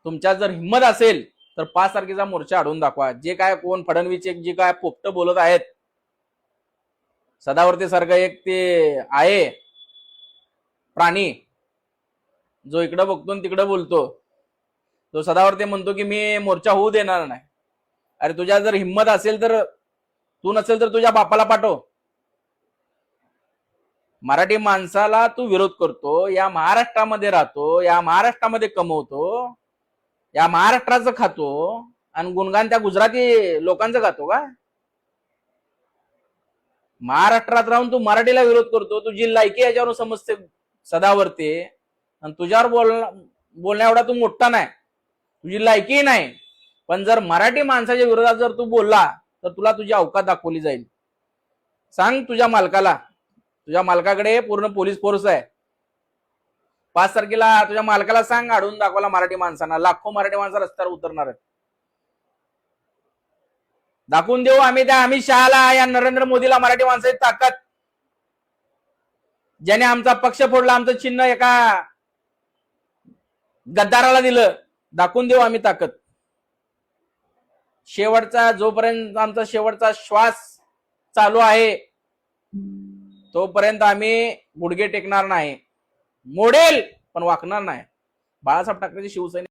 तुमच्यात जर हिंमत असेल तर 5 तारखेचा मोर्चा अडवून दाखवा. जे काय कोण फडणवीस जे काय पोपट बोलत आहेत, सदावर्ते सारखं एक ते आहे प्राणी जो इकडं बघतो तिकडं बोलतो, तो सदावर्ते म्हणतो की मी मोर्चा होऊ देणार नाही. अरे तुझ्या जर हिंमत असेल तर, तू नसेल तर तुझ्या बापाला पाठव. मराठी माणसाला तू विरोध करतो, या महाराष्ट्रामध्ये राहतो, या महाराष्ट्रामध्ये कमवतो, या महाराष्ट्राचं खातो आणि गुणगान त्या गुजराती लोकांचं खातो का? महाराष्ट्रात राहून तू मराठीला विरोध करतो. तुझी लायकी याच्यावर समजते सदावर्ते, आणि तुझ्यावर बोलण्या एवढा तू मोठा नाही, तुझी लायकी नाही. पण जर मराठी माणसाच्या विरोधात जर तू बोलला तर तुला तुझी अवकात दाखवली जाईल. सांग तुझ्या मालकाला, तुझ्या मालकाकडे पूर्ण पोलीस फोर्स आहे. 5 तारखेला तुझ्या मालकाला सांग अडवून दाखवायला मराठी माणसांना. लाखो मराठी माणसं रस्त्यावर उतरणार आहेत. दाखवून देऊ आम्ही त्या अमित शहाला, या नरेंद्र मोदीला मराठी माणसाची ताकद. ज्याने आमचा पक्ष फोडला, आमचं चिन्ह एका गद्दाराला दिलं, दाखवून देऊ आम्ही ताकद. शेवटचा जोपर्यंत आमचा शेवटचा श्वास चालू आहे तोपर्यंत आम्ही गुडघे टेकणार नाही. मोडेल पण वाकणार नाही. बाळासाहेब ठाकरेची शिवसेना